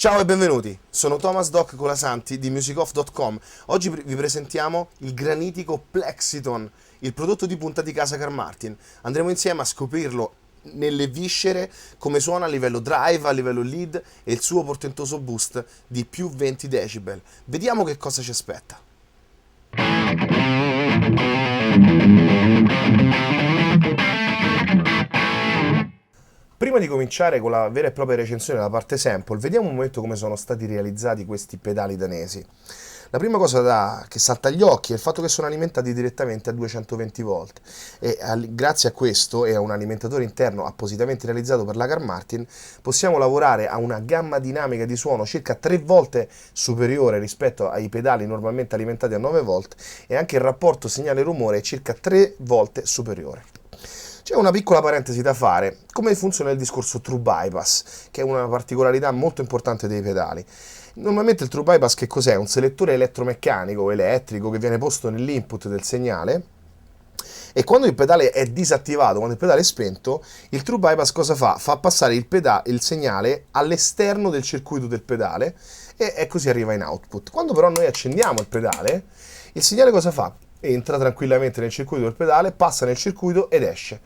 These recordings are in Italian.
Ciao e benvenuti, sono Thomas Doc Colasanti di musicoff.com. Oggi vi presentiamo il granitico Plexiton, il prodotto di punta di casa Carl Martin. Andremo insieme a scoprirlo nelle viscere, come suona a livello drive, a livello lead e il suo portentoso boost di più 20 decibel. Vediamo che cosa ci aspetta. Prima di cominciare con la vera e propria recensione della parte sample, vediamo un momento come sono stati realizzati questi pedali danesi. La prima cosa che salta agli occhi è il fatto che sono alimentati direttamente a 220 volt e grazie a questo e a un alimentatore interno appositamente realizzato per la Carl Martin possiamo lavorare a una gamma dinamica di suono circa 3 volte superiore rispetto ai pedali normalmente alimentati a 9 volt e anche il rapporto segnale-rumore è circa 3 volte superiore. C'è una piccola parentesi da fare, come funziona il discorso True Bypass, che è una particolarità molto importante dei pedali. Normalmente il True Bypass che cos'è? Un selettore elettromeccanico o elettrico che viene posto nell'input del segnale e quando il pedale è disattivato, quando il pedale è spento, il True Bypass cosa fa? Fa passare il segnale all'esterno del circuito del pedale e così arriva in output. Quando però noi accendiamo il pedale, il segnale cosa fa? Entra tranquillamente nel circuito del pedale, passa nel circuito ed esce.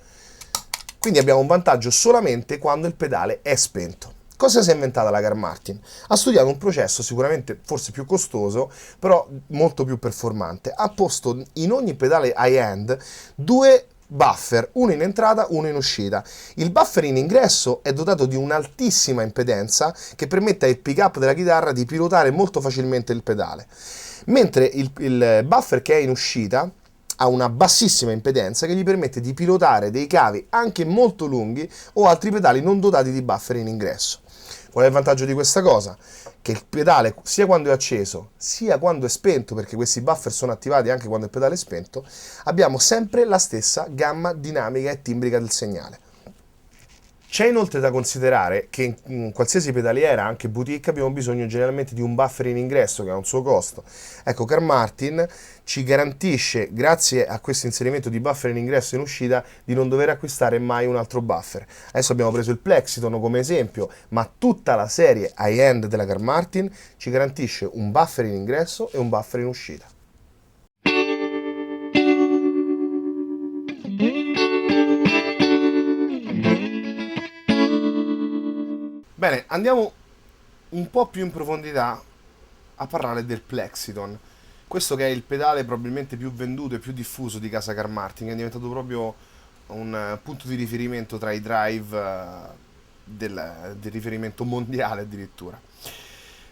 Quindi abbiamo un vantaggio solamente quando il pedale è spento. Cosa si è inventata la Carl Martin? Ha studiato un processo sicuramente forse più costoso, però molto più performante. Ha posto in ogni pedale high-end 2 buffer, uno in entrata, uno in uscita. Il buffer in ingresso è dotato di un'altissima impedenza che permette al pick-up della chitarra di pilotare molto facilmente il pedale, mentre il buffer che è in uscita ha una bassissima impedenza che gli permette di pilotare dei cavi anche molto lunghi o altri pedali non dotati di buffer in ingresso. Qual è il vantaggio di questa cosa? Che il pedale, sia quando è acceso, sia quando è spento, perché questi buffer sono attivati anche quando il pedale è spento, abbiamo sempre la stessa gamma dinamica e timbrica del segnale. C'è inoltre da considerare che in qualsiasi pedaliera, anche boutique, abbiamo bisogno generalmente di un buffer in ingresso che ha un suo costo. Ecco, Carl Martin ci garantisce, grazie a questo inserimento di buffer in ingresso e in uscita, di non dover acquistare mai un altro buffer. Adesso abbiamo preso il Plexiton come esempio, ma tutta la serie high-end della Carl Martin ci garantisce un buffer in ingresso e un buffer in uscita. Bene, andiamo un po' più in profondità a parlare del Plexiton. Questo che è il pedale probabilmente più venduto e più diffuso di casa Carl Martin, che è diventato proprio un punto di riferimento tra i drive del riferimento mondiale addirittura.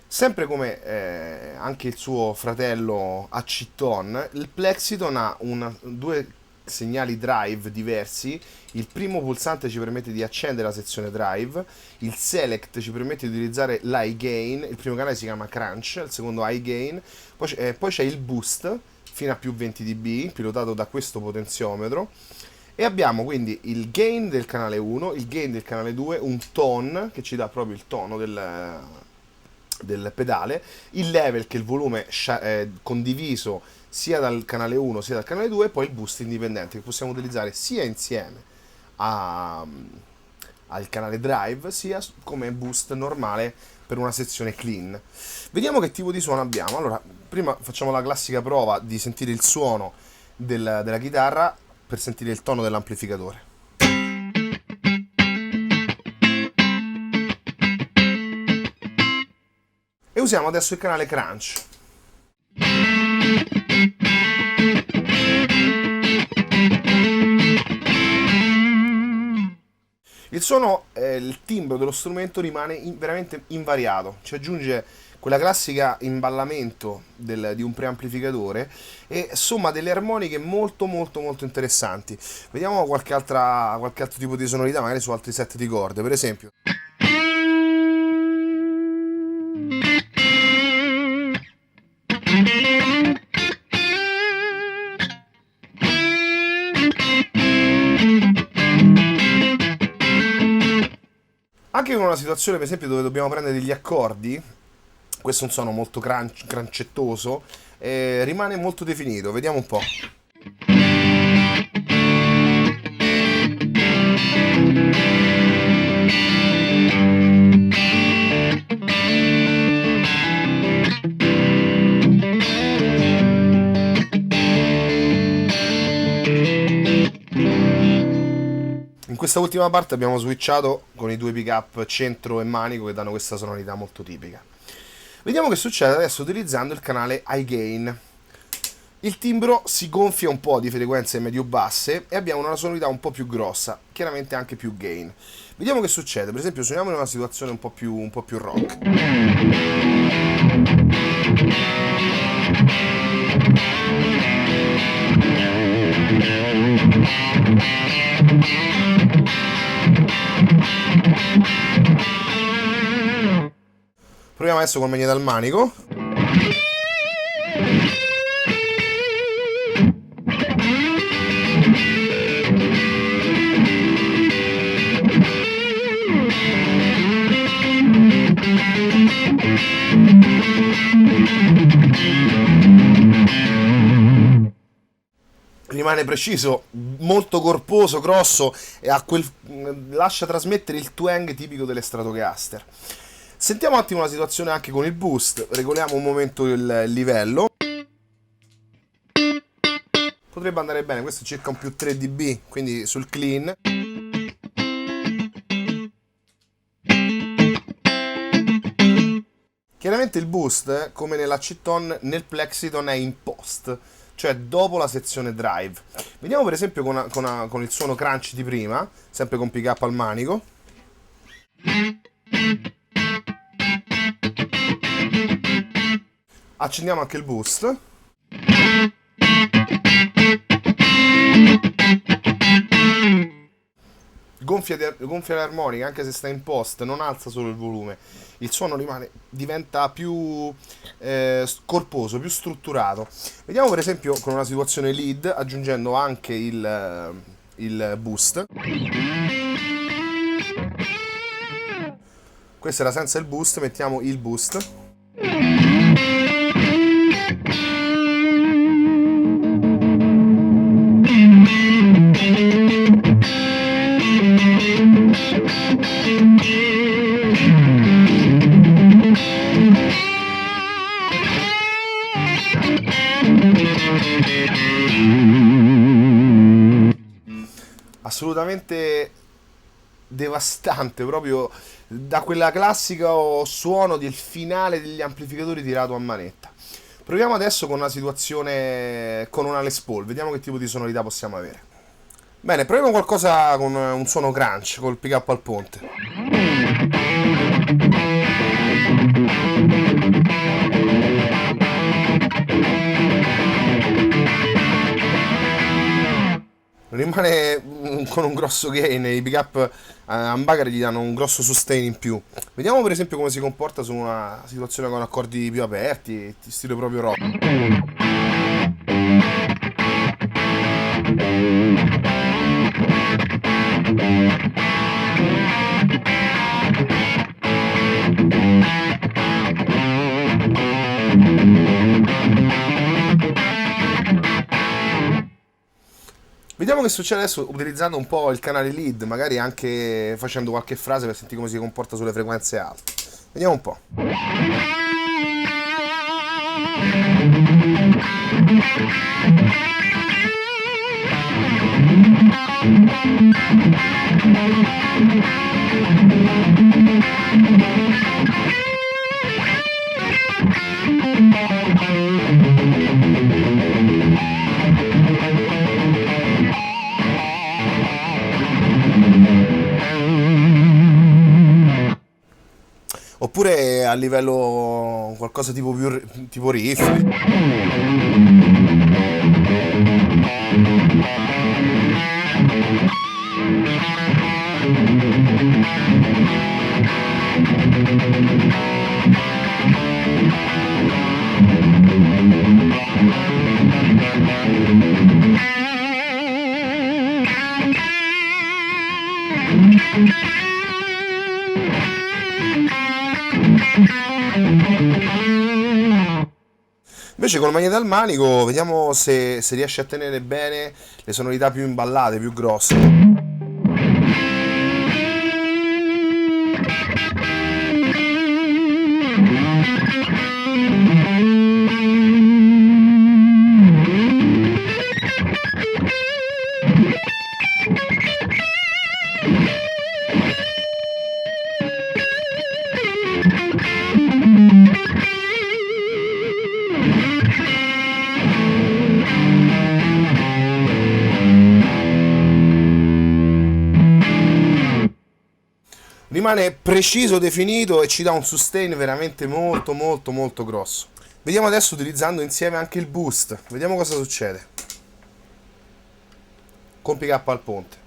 Sempre come anche il suo fratello Acciton, il Plexiton ha due segnali drive diversi. Il primo pulsante ci permette di accendere la sezione drive, il select ci permette di utilizzare l'high gain, il primo canale si chiama crunch, il secondo high gain, poi c'è il boost fino a più 20 dB pilotato da questo potenziometro e abbiamo quindi il gain del canale 1, il gain del canale 2, un tone che ci dà proprio il tono del pedale, il level che è il volume condiviso sia dal canale 1 sia dal canale 2 e poi il boost indipendente che possiamo utilizzare sia insieme al canale drive sia come boost normale per una sezione clean. Vediamo che tipo di suono abbiamo. Allora, prima facciamo la classica prova di sentire il suono della chitarra per sentire il tono dell'amplificatore. E usiamo adesso il canale crunch. Il suono, il timbro dello strumento rimane veramente invariato, ci aggiunge quella classica imballamento di un preamplificatore e somma delle armoniche molto molto molto interessanti. Vediamo qualche altro tipo di sonorità, magari su altri set di corde, per esempio. Anche in una situazione per esempio dove dobbiamo prendere degli accordi, questo è un suono molto crancettoso, rimane molto definito, vediamo un po'. questa ultima parte abbiamo switchato con i due pick up centro e manico che danno questa sonorità molto tipica. Vediamo che succede adesso utilizzando il canale high gain. Il timbro si gonfia un po' di frequenze medio-basse e abbiamo una sonorità un po' più grossa, chiaramente anche più gain. Vediamo che succede, per esempio suoniamo in una situazione un po' più rock. Proviamo adesso col Magnete al manico. Rimane preciso, molto corposo, grosso e lascia trasmettere il twang tipico delle Stratocaster. Sentiamo un attimo la situazione anche con il boost, regoliamo un momento il livello. Potrebbe andare bene, questo è circa un più 3 dB, quindi sul clean. Chiaramente il boost, come nell'Acceton, nel Plexiton è in post, cioè dopo la sezione drive. Vediamo per esempio con il suono crunch di prima, sempre con pick up al manico. Accendiamo anche il boost. Gonfia l'armonica, anche se sta in post, non alza solo il volume. Il suono diventa più corposo, più strutturato. Vediamo per esempio con una situazione lead, aggiungendo anche il boost. Questo era senza il boost, mettiamo il boost. Assolutamente devastante, proprio da quella classica suono del finale degli amplificatori tirato a manetta. Proviamo adesso con una situazione con una Les Paul, vediamo che tipo di sonorità possiamo avere. Bene, proviamo qualcosa con un suono crunch, col pick up al ponte. Rimane con un grosso gain, i pick up humbucker gli danno un grosso sustain in più. Vediamo per esempio come si comporta su una situazione con accordi più aperti, stile proprio rock. Vediamo che succede adesso utilizzando un po' il canale lead, magari anche facendo qualche frase per sentire come si comporta sulle frequenze alte. Vediamo un po'. Oppure a livello qualcosa tipo riff. Invece col Magnete al manico vediamo se riesce a tenere bene le sonorità più imballate, più grosse. rimane preciso, definito e ci dà un sustain veramente molto molto molto grosso. Vediamo adesso utilizzando insieme anche il boost, vediamo cosa succede. Con pick up al ponte.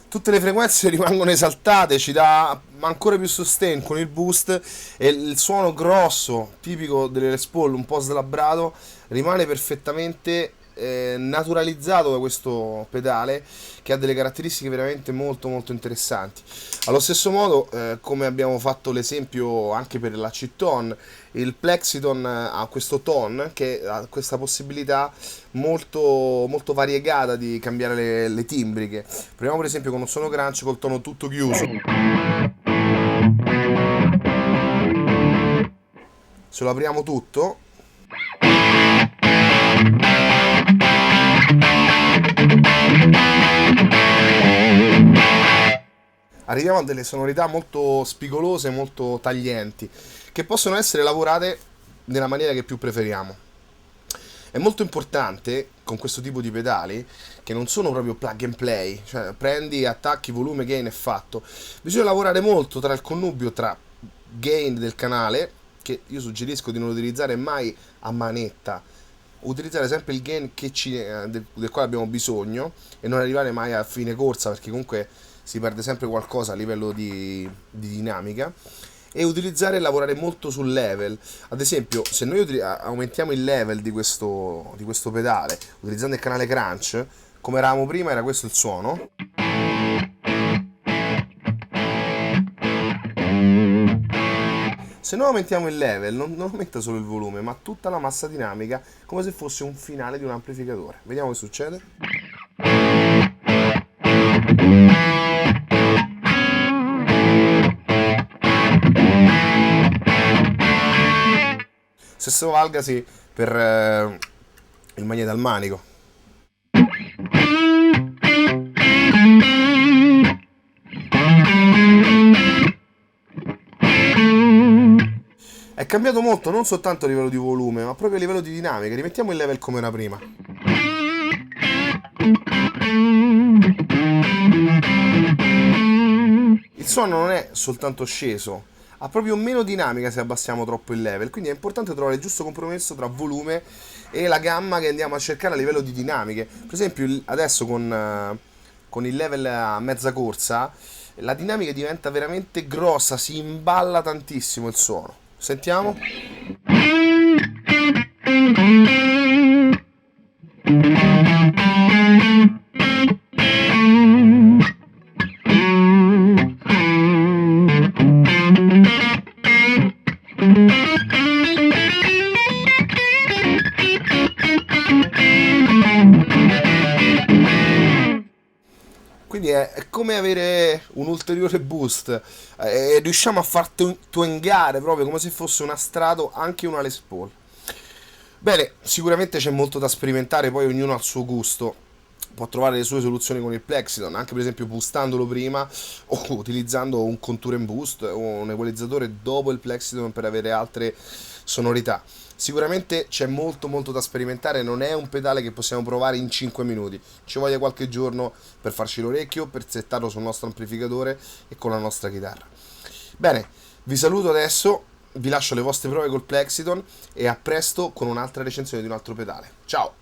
Tutte le frequenze rimangono esaltate, ci dà ancora più sustain con il boost e il suono grosso, tipico delle Les Paul, un po' slabbrato, rimane perfettamente naturalizzato da questo pedale che ha delle caratteristiche veramente molto molto interessanti. Allo stesso modo, come abbiamo fatto l'esempio anche per la C-Tone, il Plexiton ha questo tone che ha questa possibilità molto, molto variegata di cambiare le timbriche. Proviamo per esempio con un suono crunch col tono tutto chiuso. Se lo apriamo tutto, arriviamo a delle sonorità molto spigolose, molto taglienti, che possono essere lavorate nella maniera che più preferiamo. È molto importante con questo tipo di pedali, che non sono proprio plug and play, cioè prendi, attacchi, volume, gain e fatto. Bisogna lavorare molto tra il connubio tra gain del canale, che io suggerisco di non utilizzare mai a manetta, utilizzare sempre il gain del quale abbiamo bisogno e non arrivare mai a fine corsa, perché comunque si perde sempre qualcosa a livello di dinamica, e utilizzare e lavorare molto sul level. Ad esempio, se noi aumentiamo il level di questo pedale utilizzando il canale crunch, come eravamo prima, era questo il suono. Se noi aumentiamo il level, non aumenta solo il volume, ma tutta la massa dinamica, come se fosse un finale di un amplificatore. Vediamo che succede. Stesso valgasi per il magnete al manico. È cambiato molto, non soltanto a livello di volume, ma proprio a livello di dinamica. Rimettiamo il level come era prima. Il suono non è soltanto sceso, ha proprio meno dinamica se abbassiamo troppo il level, quindi è importante trovare il giusto compromesso tra volume e la gamma che andiamo a cercare a livello di dinamiche. Per esempio adesso con il level a mezza corsa la dinamica diventa veramente grossa, si imballa tantissimo il suono. Sentiamo. Quindi è come avere un ulteriore boost, riusciamo a far twangare proprio come se fosse una Strato anche una Les Paul. Bene, sicuramente c'è molto da sperimentare, poi ognuno ha il suo gusto, può trovare le sue soluzioni con il Plexiton, anche per esempio boostandolo prima o utilizzando un contour and boost o un equalizzatore dopo il Plexiton per avere altre sonorità. Sicuramente c'è molto molto da sperimentare, non è un pedale che possiamo provare in 5 minuti, ci voglia qualche giorno per farci l'orecchio, per settarlo sul nostro amplificatore e con la nostra chitarra. Bene, vi saluto adesso, vi lascio le vostre prove col Plexiton e a presto con un'altra recensione di un altro pedale. Ciao!